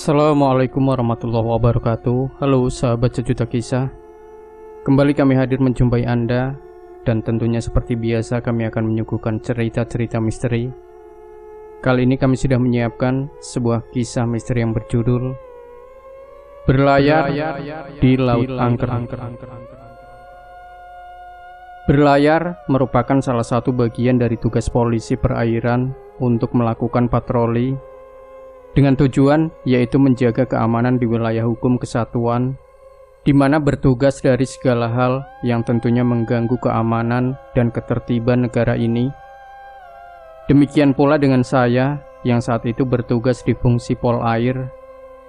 Assalamualaikum warahmatullahi wabarakatuh. Halo sahabat sejuta kisah. Kembali kami hadir menjumpai Anda. Dan tentunya seperti biasa kami akan menyuguhkan cerita-cerita misteri. Kali ini kami sudah menyiapkan sebuah kisah misteri yang berjudul Berlayar di Laut Angker. Berlayar merupakan salah satu bagian dari tugas polisi perairan untuk melakukan patroli dengan tujuan yaitu menjaga keamanan di wilayah hukum kesatuan, di mana bertugas dari segala hal yang tentunya mengganggu keamanan dan ketertiban negara ini. Demikian pula dengan saya yang saat itu bertugas di fungsi Polair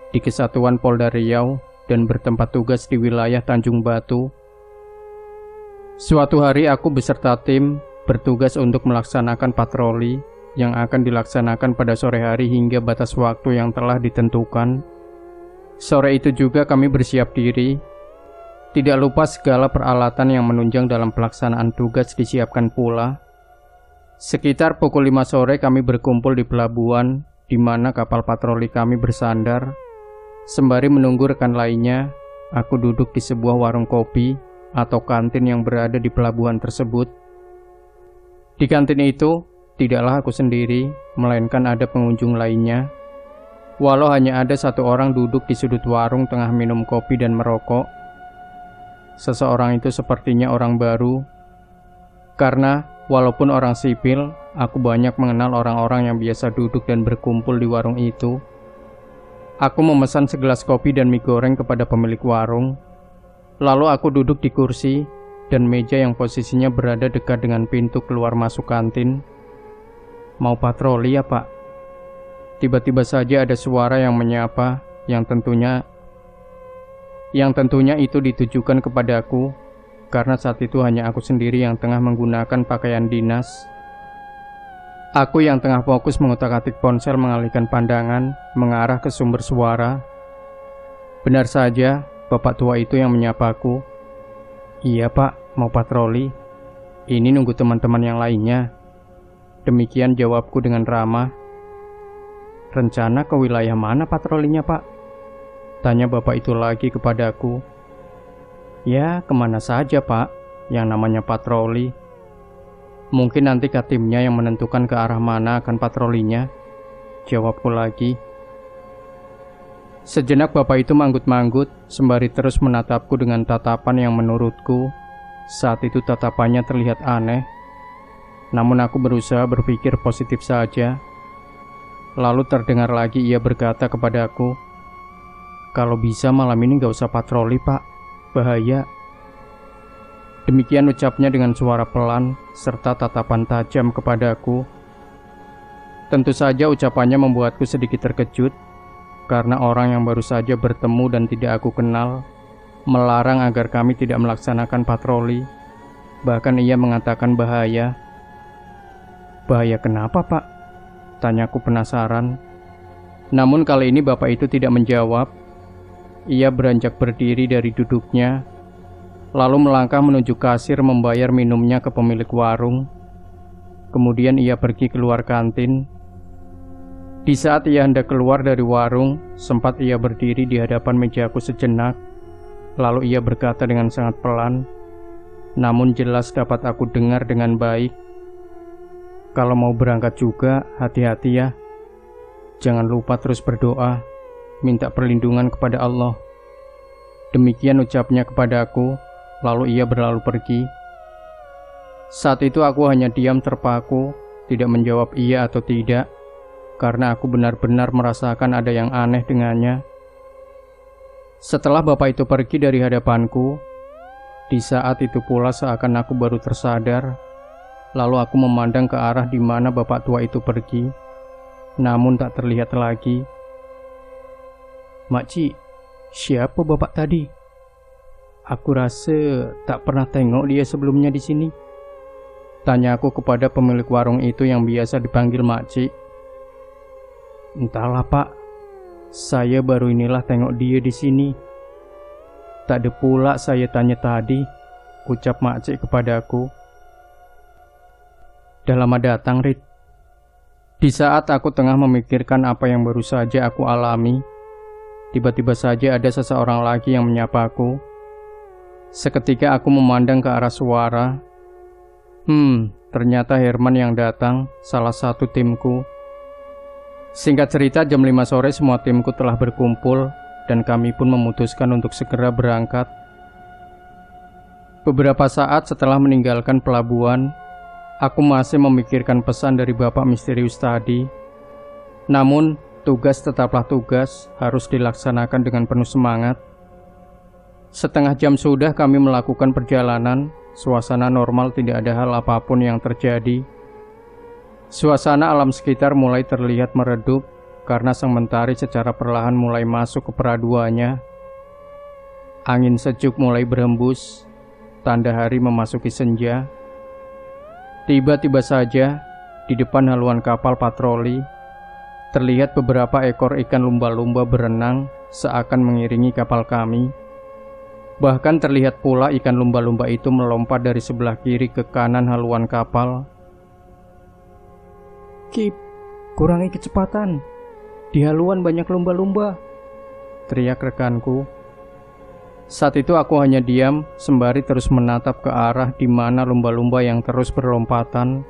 di Kesatuan Polda Riau dan bertempat tugas di wilayah Tanjung Batu. Suatu hari aku beserta tim bertugas untuk melaksanakan patroli yang akan dilaksanakan pada sore hari hingga batas waktu yang telah ditentukan. Sore itu juga kami bersiap diri. Tidak lupa segala peralatan yang menunjang dalam pelaksanaan tugas disiapkan pula. Sekitar pukul 5 sore kami berkumpul di pelabuhan di mana kapal patroli kami bersandar. Sembari menunggu rekan lainnya, aku duduk di sebuah warung kopi atau kantin yang berada di pelabuhan tersebut. Di kantin itu tidaklah aku sendiri, melainkan ada pengunjung lainnya. Walau hanya ada satu orang duduk di sudut warung tengah minum kopi dan merokok. Seseorang itu sepertinya orang baru. Karena walaupun orang sipil, aku banyak mengenal orang-orang yang biasa duduk dan berkumpul di warung itu. Aku memesan segelas kopi dan mie goreng kepada pemilik warung. Lalu aku duduk di kursi dan meja yang posisinya berada dekat dengan pintu keluar masuk kantin. Mau patroli ya Pak? Tiba-tiba saja ada suara yang menyapa yang tentunya itu ditujukan kepadaku, karena saat itu hanya aku sendiri yang tengah menggunakan pakaian dinas. Aku yang tengah fokus mengutak-atik ponsel mengalihkan pandangan mengarah ke sumber suara. Benar saja, bapak tua itu yang menyapaku. Iya Pak, mau patroli. Ini nunggu teman-teman yang lainnya. Demikian jawabku dengan ramah. Rencana ke wilayah mana patrolinya Pak? Tanya bapak itu lagi kepadaku. Ya kemana saja Pak, yang namanya patroli. Mungkin nanti timnya yang menentukan ke arah mana akan patrolinya, jawabku lagi. Sejenak bapak itu manggut-manggut sembari terus menatapku dengan tatapan yang menurutku saat itu tatapannya terlihat aneh. Namun aku berusaha berpikir positif saja. Lalu terdengar lagi ia berkata kepadaku, "Kalau bisa malam ini gak usah patroli Pak, bahaya." Demikian ucapnya dengan suara pelan serta tatapan tajam kepadaku. Tentu saja ucapannya membuatku sedikit terkejut, karena orang yang baru saja bertemu dan tidak aku kenal melarang agar kami tidak melaksanakan patroli. Bahkan ia mengatakan bahaya. Bahaya kenapa Pak? Tanyaku penasaran. Namun kali ini bapak itu tidak menjawab. Ia beranjak berdiri dari duduknya, lalu melangkah menuju kasir membayar minumnya ke pemilik warung. Kemudian ia pergi keluar kantin. Di saat ia hendak keluar dari warung, sempat ia berdiri di hadapan mejaku sejenak. Lalu ia berkata dengan sangat pelan, namun jelas dapat aku dengar dengan baik, "Kalau mau berangkat juga, hati-hati ya. Jangan lupa terus berdoa, minta perlindungan kepada Allah." Demikian ucapnya kepadaku, lalu ia berlalu pergi. Saat itu aku hanya diam terpaku, tidak menjawab iya atau tidak, karena aku benar-benar merasakan ada yang aneh dengannya. Setelah bapak itu pergi dari hadapanku, di saat itu pula seakan aku baru tersadar. Lalu aku memandang ke arah di mana bapak tua itu pergi, namun tak terlihat lagi. "Makcik, siapa bapak tadi? Aku rasa tak pernah tengok dia sebelumnya di sini." Tanya aku kepada pemilik warung itu yang biasa dipanggil makcik. "Entahlah Pak, saya baru inilah tengok dia di sini. Tak ada pula saya tanya tadi," ucap makcik kepadaku. "Dah lama datang, Rit." Di saat aku tengah memikirkan apa yang baru saja aku alami, tiba-tiba saja ada seseorang lagi yang menyapaku. Seketika aku memandang ke arah suara. Ternyata Herman yang datang, salah satu timku. Singkat cerita, jam 5 sore semua timku telah berkumpul dan kami pun memutuskan untuk segera berangkat. Beberapa saat setelah meninggalkan pelabuhan, aku masih memikirkan pesan dari Bapak misterius tadi. Namun, tugas tetaplah tugas, harus dilaksanakan dengan penuh semangat. Setengah jam sudah kami melakukan perjalanan, suasana normal, tidak ada hal apapun yang terjadi. Suasana alam sekitar mulai terlihat meredup karena sang mentari secara perlahan mulai masuk ke peraduannya. Angin sejuk mulai berhembus, tanda hari memasuki senja. Tiba-tiba saja, di depan haluan kapal patroli, terlihat beberapa ekor ikan lumba-lumba berenang seakan mengiringi kapal kami. Bahkan terlihat pula ikan lumba-lumba itu melompat dari sebelah kiri ke kanan haluan kapal. "Kip, kurangi kecepatan. Di haluan banyak lumba-lumba," teriak rekanku. Saat itu aku hanya diam sembari terus menatap ke arah di mana lumba-lumba yang terus berlompatan,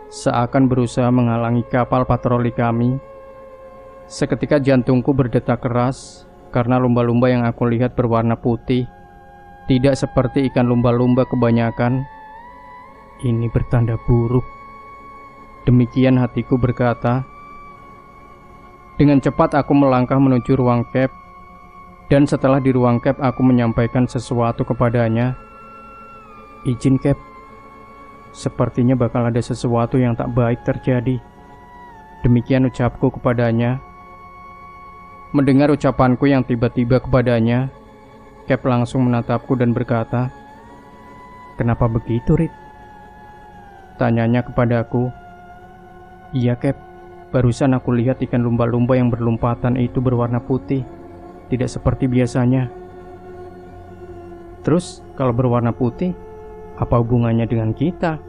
seakan berusaha menghalangi kapal patroli kami. Seketika jantungku berdetak keras karena lumba-lumba yang aku lihat berwarna putih, tidak seperti ikan lumba-lumba kebanyakan. Ini bertanda buruk. Demikian hatiku berkata. Dengan cepat aku melangkah menuju ruang cab, dan setelah di ruang cab aku menyampaikan sesuatu kepadanya. "Izin, Cap. Sepertinya bakal ada sesuatu yang tak baik terjadi." Demikian ucapku kepadanya. Mendengar ucapanku yang tiba-tiba kepadanya, Cap langsung menatapku dan berkata, "Kenapa begitu, Rit?" Tanyanya kepadaku. "Iya, Cap. Barusan aku lihat ikan lumba-lumba yang berlompatan itu berwarna putih, tidak seperti biasanya." "Terus, kalau berwarna putih, apa hubungannya dengan kita?"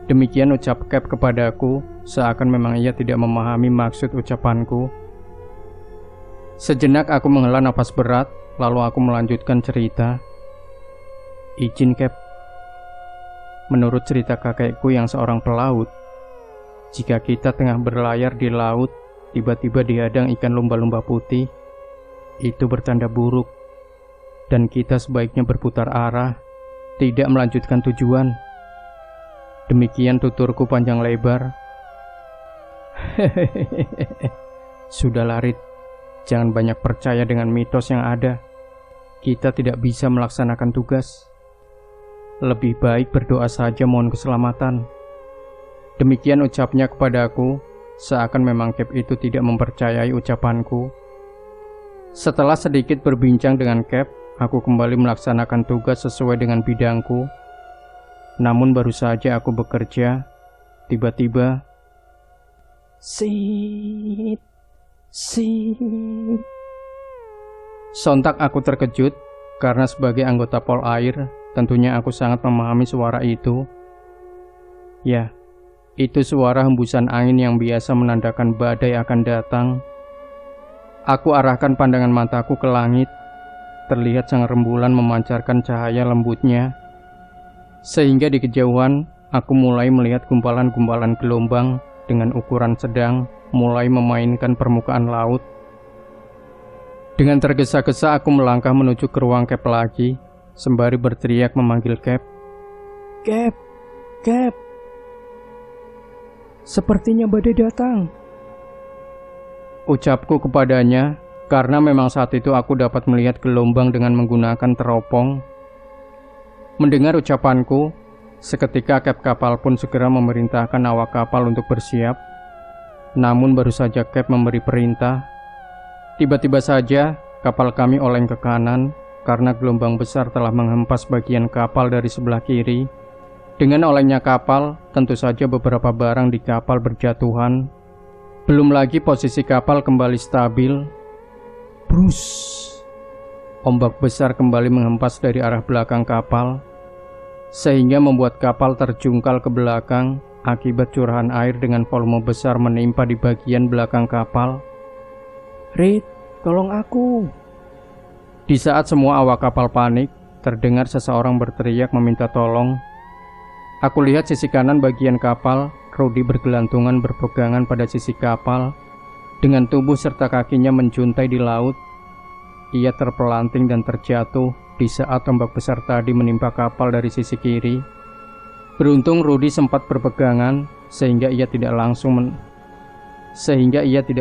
Demikian ucap Cap kepadaku, seakan memang ia tidak memahami maksud ucapanku. Sejenak aku menghela napas berat, lalu aku melanjutkan cerita. "Izin, Cap. Menurut cerita kakekku yang seorang pelaut, jika kita tengah berlayar di laut, tiba-tiba dihadang ikan lumba-lumba putih, itu bertanda buruk, dan kita sebaiknya berputar arah, tidak melanjutkan tujuan." Demikian tuturku panjang lebar. "Sudahlah, Rit. Jangan banyak percaya dengan mitos yang ada. Kita tidak bisa melaksanakan tugas. Lebih baik berdoa saja mohon keselamatan." Demikian ucapnya kepadaku, seakan memang Cap itu tidak mempercayai ucapanku. Setelah sedikit berbincang dengan Cap, aku kembali melaksanakan tugas sesuai dengan bidangku. Namun baru saja aku bekerja, tiba-tiba "Sit. Sontak aku terkejut, karena sebagai anggota Pol Air, tentunya aku sangat memahami suara itu. Ya, itu suara hembusan angin yang biasa menandakan badai akan datang. Aku arahkan pandangan mataku ke langit. Terlihat sang rembulan memancarkan cahaya lembutnya, sehingga di kejauhan aku mulai melihat gumpalan-gumpalan gelombang dengan ukuran sedang mulai memainkan permukaan laut. Dengan tergesa-gesa aku melangkah menuju ke ruang Cap lagi, sembari berteriak memanggil Cap. "Cap, Cap. Sepertinya badai datang," ucapku kepadanya, karena memang saat itu aku dapat melihat gelombang dengan menggunakan teropong. Mendengar ucapanku, seketika Cap kapal pun segera memerintahkan awak kapal untuk bersiap. Namun baru saja Cap memberi perintah, tiba-tiba saja kapal kami oleng ke kanan karena gelombang besar telah menghempas bagian kapal dari sebelah kiri. Dengan olengnya kapal, tentu saja beberapa barang di kapal berjatuhan. Belum lagi posisi kapal kembali stabil. Brus! Ombak besar kembali menghempas dari arah belakang kapal, sehingga membuat kapal terjungkal ke belakang akibat curahan air dengan volume besar menimpa di bagian belakang kapal. "Rit, tolong aku." Di saat semua awak kapal panik, terdengar seseorang berteriak meminta tolong. Aku lihat sisi kanan bagian kapal, Rudy bergelantungan berpegangan pada sisi kapal, dengan tubuh serta kakinya menjuntai di laut. Ia terpelanting dan terjatuh di saat ombak besar tadi menimpa kapal dari sisi kiri. Beruntung Rudy sempat berpegangan sehingga ia tidak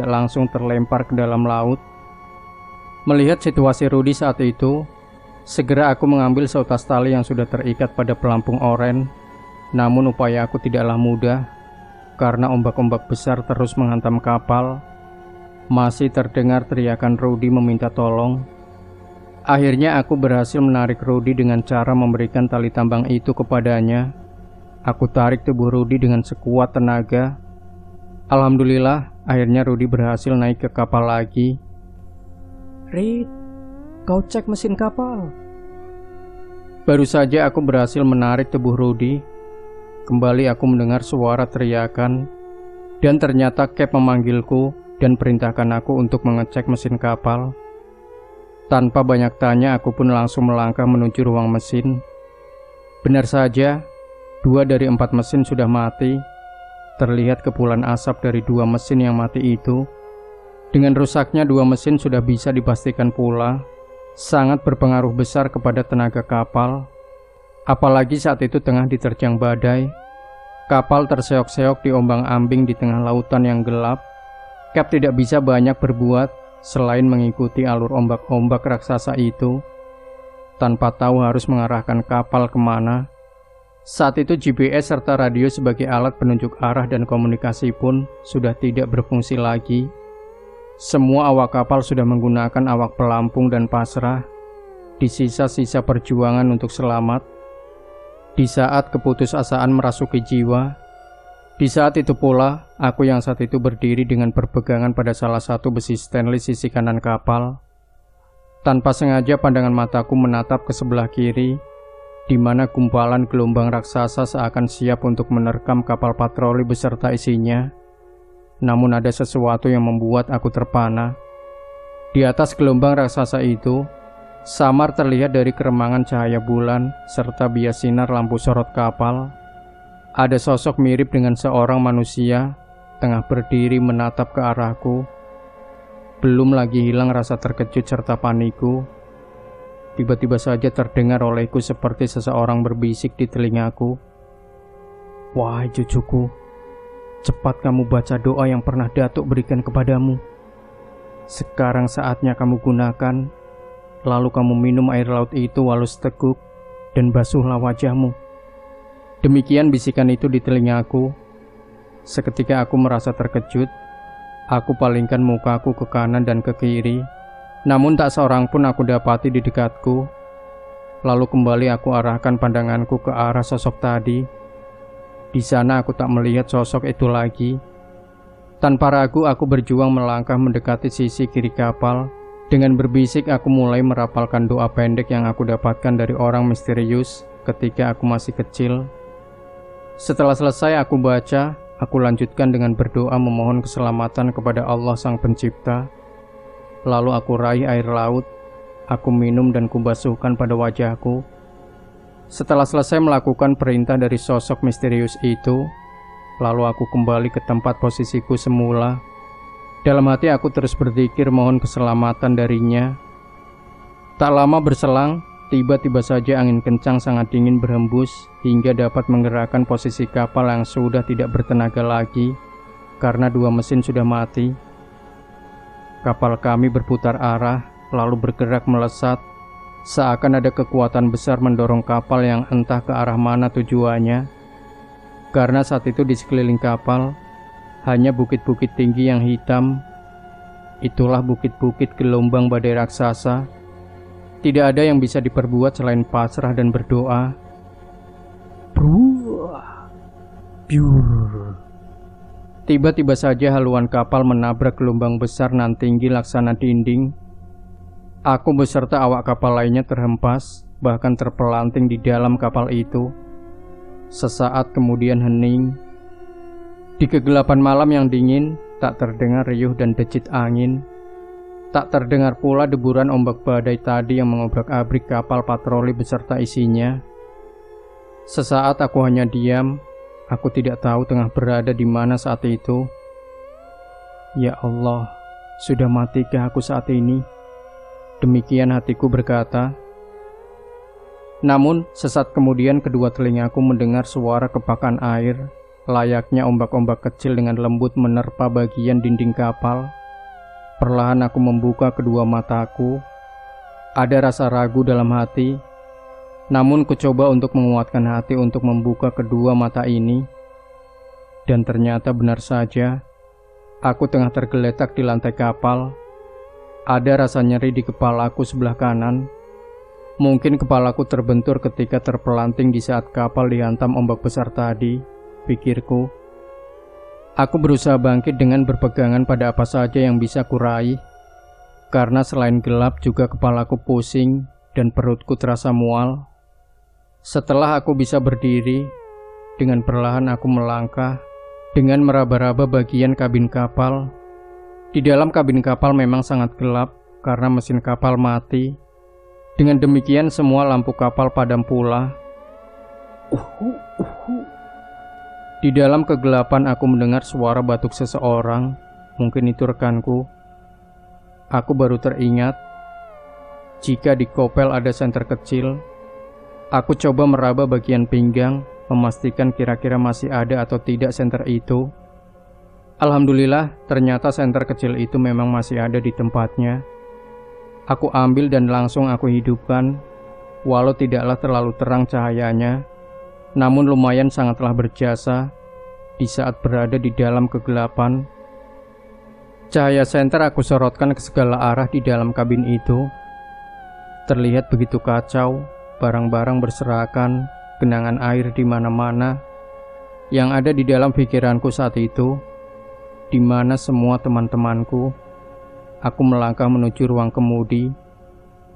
langsung terlempar ke dalam laut. Melihat situasi Rudy saat itu, segera aku mengambil seutas tali yang sudah terikat pada pelampung oren. Namun upaya aku tidaklah mudah, karena ombak-ombak besar terus menghantam kapal. Masih terdengar teriakan Rudy meminta tolong. Akhirnya aku berhasil menarik Rudy dengan cara memberikan tali tambang itu kepadanya. Aku tarik tubuh Rudy dengan sekuat tenaga. Alhamdulillah, akhirnya Rudy berhasil naik ke kapal lagi. "Rit, kau cek mesin kapal." Baru saja aku berhasil menarik tubuh Rudy, kembali aku mendengar suara teriakan, dan ternyata Cap memanggilku dan perintahkan aku untuk mengecek mesin kapal. Tanpa banyak tanya, aku pun langsung melangkah menuju ruang mesin. Benar saja, 2 dari 4 mesin sudah mati. Terlihat kepulan asap dari 2 mesin yang mati itu. Dengan rusaknya 2 mesin sudah bisa dipastikan pula sangat berpengaruh besar kepada tenaga kapal. Apalagi saat itu tengah diterjang badai. Kapal terseok-seok diombang-ambing di tengah lautan yang gelap. Cap tidak bisa banyak berbuat selain mengikuti alur ombak-ombak raksasa itu, tanpa tahu harus mengarahkan kapal kemana. Saat itu GPS serta radio sebagai alat penunjuk arah dan komunikasi pun sudah tidak berfungsi lagi. Semua awak kapal sudah menggunakan awak pelampung dan pasrah di sisa-sisa perjuangan untuk selamat. Di saat keputusasaan merasuki jiwa, di saat itu pula aku yang saat itu berdiri dengan berpegangan pada salah satu besi stainless sisi kanan kapal. Tanpa sengaja pandangan mataku menatap ke sebelah kiri, di mana gumpalan gelombang raksasa seakan siap untuk menerkam kapal patroli beserta isinya. Namun ada sesuatu yang membuat aku terpana. Di atas gelombang raksasa itu, samar terlihat dari keremangan cahaya bulan serta bias sinar lampu sorot kapal. Ada sosok mirip dengan seorang manusia tengah berdiri menatap ke arahku. Belum lagi hilang rasa terkejut serta panikku. Tiba-tiba saja terdengar olehku seperti seseorang berbisik di telingaku. "Wahai cucuku, cepat kamu baca doa yang pernah Datuk berikan kepadamu. Sekarang saatnya kamu gunakan. Lalu kamu minum air laut itu walau seteguk dan basuhlah wajahmu." Demikian bisikan itu di telingaku. Seketika aku merasa terkejut. Aku palingkan mukaku ke kanan dan ke kiri. Namun tak seorang pun aku dapati di dekatku. Lalu kembali aku arahkan pandanganku ke arah sosok tadi. Di sana aku tak melihat sosok itu lagi. Tanpa ragu aku berjuang melangkah mendekati sisi kiri kapal. Dengan berbisik aku mulai merapalkan doa pendek yang aku dapatkan dari orang misterius ketika aku masih kecil. Setelah selesai aku baca, aku lanjutkan dengan berdoa memohon keselamatan kepada Allah Sang Pencipta. Lalu aku raih air laut, aku minum dan kubasuhkan pada wajahku. Setelah selesai melakukan perintah dari sosok misterius itu, lalu aku kembali ke tempat posisiku semula. Dalam hati aku terus berzikir mohon keselamatan darinya. Tak lama berselang, tiba-tiba saja angin kencang sangat dingin berhembus hingga dapat menggerakkan posisi kapal yang sudah tidak bertenaga lagi karena 2 mesin sudah mati. Kapal kami berputar arah lalu bergerak melesat, seakan ada kekuatan besar mendorong kapal yang entah ke arah mana tujuannya. Karena saat itu di sekeliling kapal hanya bukit-bukit tinggi yang hitam. Itulah bukit-bukit gelombang badai raksasa. Tidak ada yang bisa diperbuat selain pasrah dan berdoa. Tiba-tiba saja haluan kapal menabrak gelombang besar nan tinggi laksana dinding. Aku beserta awak kapal lainnya terhempas, bahkan terpelanting di dalam kapal itu. Sesaat kemudian hening. Di kegelapan malam yang dingin, tak terdengar riuh dan decit angin. Tak terdengar pula deburan ombak badai tadi yang mengobrak-abrik kapal patroli beserta isinya. Sesaat aku hanya diam, aku tidak tahu tengah berada di mana saat itu. Ya Allah, sudah matikah aku saat ini? Demikian hatiku berkata. Namun, sesaat kemudian kedua telingaku mendengar suara kepakan air, layaknya ombak-ombak kecil dengan lembut menerpa bagian dinding kapal. Perlahan aku membuka kedua mataku. Ada rasa ragu dalam hati, namun kucoba untuk menguatkan hati untuk membuka kedua mata ini. Dan ternyata benar saja, aku tengah tergeletak di lantai kapal. Ada rasa nyeri di kepalaku sebelah kanan. Mungkin kepalaku terbentur ketika terpelanting di saat kapal dihantam ombak besar tadi, pikirku. Aku berusaha bangkit dengan berpegangan pada apa saja yang bisa kuraih. Karena selain gelap juga kepalaku pusing dan perutku terasa mual. Setelah aku bisa berdiri, dengan perlahan aku melangkah dengan meraba-raba bagian kabin kapal. Di dalam kabin kapal memang sangat gelap karena mesin kapal mati. Dengan demikian semua lampu kapal padam pula. Di dalam kegelapan aku mendengar suara batuk seseorang, mungkin itu rekanku. Aku baru teringat, jika di kopel ada senter kecil. Aku coba meraba bagian pinggang, memastikan kira-kira masih ada atau tidak senter itu. Alhamdulillah, ternyata senter kecil itu memang masih ada di tempatnya. Aku ambil dan langsung aku hidupkan, walau tidaklah terlalu terang cahayanya. Namun lumayan sangatlah berjasa di saat berada di dalam kegelapan. Cahaya senter aku sorotkan ke segala arah di dalam kabin itu. Terlihat begitu kacau, barang-barang berserakan, genangan air di mana-mana. Yang ada di dalam pikiranku saat itu, di mana semua teman-temanku. Aku melangkah menuju ruang kemudi.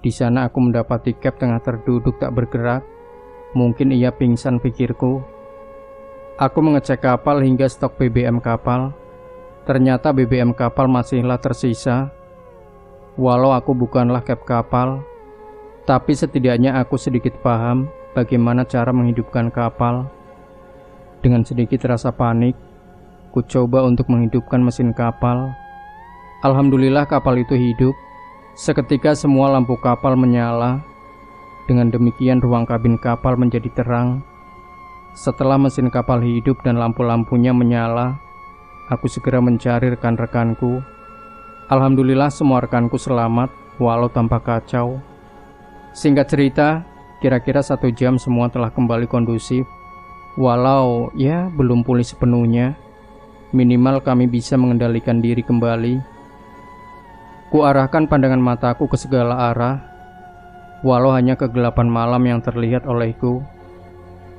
Di sana aku mendapati Cap tengah terduduk tak bergerak. Mungkin ia pingsan, pikirku. Aku mengecek kapal hingga stok BBM kapal. Ternyata BBM kapal masihlah tersisa. Walau aku bukanlah Cap kapal, tapi setidaknya aku sedikit paham bagaimana cara menghidupkan kapal. Dengan sedikit rasa panik, ku coba untuk menghidupkan mesin kapal. Alhamdulillah kapal itu hidup. Seketika semua lampu kapal menyala. Dengan demikian ruang kabin kapal menjadi terang. Setelah mesin kapal hidup dan lampu-lampunya menyala, aku segera mencari rekan-rekanku. Alhamdulillah semua rekanku selamat, walau tampak kacau. Singkat cerita, kira-kira 1 jam semua telah kembali kondusif. Walau ya belum pulih sepenuhnya, minimal kami bisa mengendalikan diri kembali. Kuarahkan pandangan mataku ke segala arah. Walau hanya kegelapan malam yang terlihat olehku,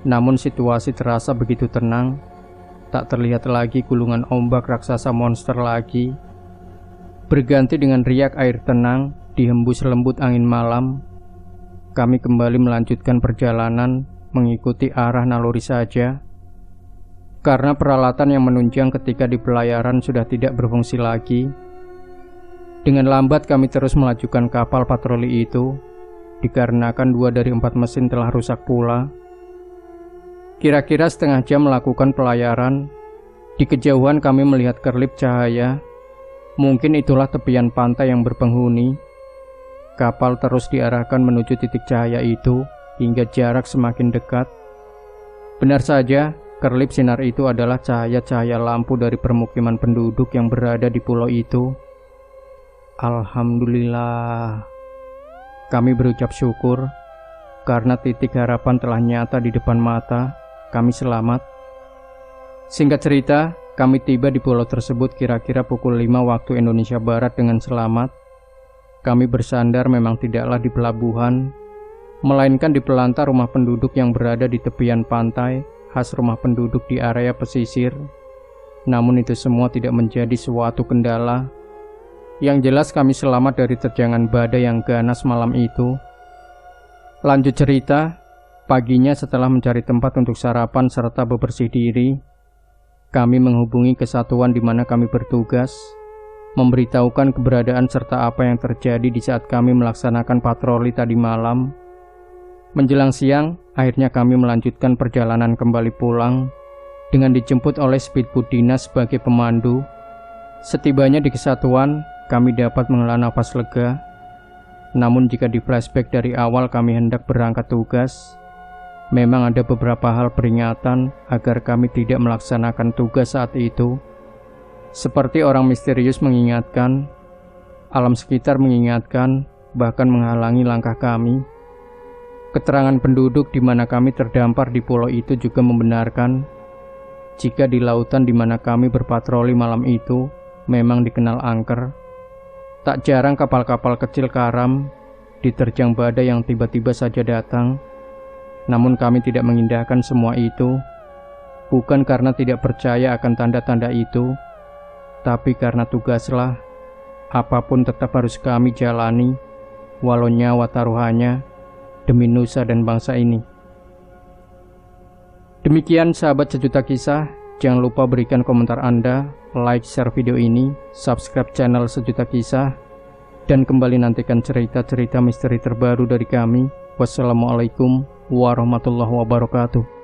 namun situasi terasa begitu tenang. Tak terlihat lagi gulungan ombak raksasa monster lagi. Berganti dengan riak air tenang, dihembus lembut angin malam. Kami kembali melanjutkan perjalanan, mengikuti arah naluri saja. Karena peralatan yang menunjang ketika di pelayaran sudah tidak berfungsi lagi. Dengan lambat kami terus melajukan kapal patroli itu, dikarenakan 2 dari 4 mesin telah rusak pula. Kira-kira setengah jam melakukan pelayaran. Di kejauhan kami melihat kerlip cahaya. Mungkin itulah tepian pantai yang berpenghuni. Kapal terus diarahkan menuju titik cahaya itu hingga jarak semakin dekat. Benar saja, kerlip sinar itu adalah cahaya-cahaya lampu dari permukiman penduduk yang berada di pulau itu. Alhamdulillah. Kami berucap syukur karena titik harapan telah nyata di depan mata. Kami selamat. Singkat cerita, kami tiba di pulau tersebut kira-kira pukul 5 waktu Indonesia Barat dengan selamat. Kami bersandar memang tidaklah di pelabuhan, melainkan di pelantar rumah penduduk yang berada di tepian pantai, khas rumah penduduk di area pesisir. Namun itu semua tidak menjadi suatu kendala. Yang jelas kami selamat dari terjangan badai yang ganas malam itu. Lanjut cerita, paginya setelah mencari tempat untuk sarapan serta bebersih diri, kami menghubungi kesatuan di mana kami bertugas, memberitahukan keberadaan serta apa yang terjadi di saat kami melaksanakan patroli tadi malam. Menjelang siang, akhirnya kami melanjutkan perjalanan kembali pulang dengan dijemput oleh speedboat dinas sebagai pemandu. Setibanya di kesatuan, kami dapat menghela nafas lega. Namun jika di flashback dari awal kami hendak berangkat tugas, memang ada beberapa hal peringatan agar kami tidak melaksanakan tugas saat itu. Seperti orang misterius mengingatkan, alam sekitar mengingatkan, bahkan menghalangi langkah kami. Keterangan penduduk di mana kami terdampar di pulau itu juga membenarkan jika di lautan di mana kami berpatroli malam itu memang dikenal angker. Tak jarang kapal-kapal kecil karam diterjang badai yang tiba-tiba saja datang. Namun kami tidak mengindahkan semua itu, bukan karena tidak percaya akan tanda-tanda itu, tapi karena tugaslah, apapun tetap harus kami jalani, walau nyawa taruhannya demi nusa dan bangsa ini. Demikian sahabat sejuta kisah, jangan lupa berikan komentar Anda, like, share video ini, subscribe channel Sejuta Kisah, dan kembali nantikan cerita-cerita misteri terbaru dari kami. Wassalamualaikum warahmatullahi wabarakatuh.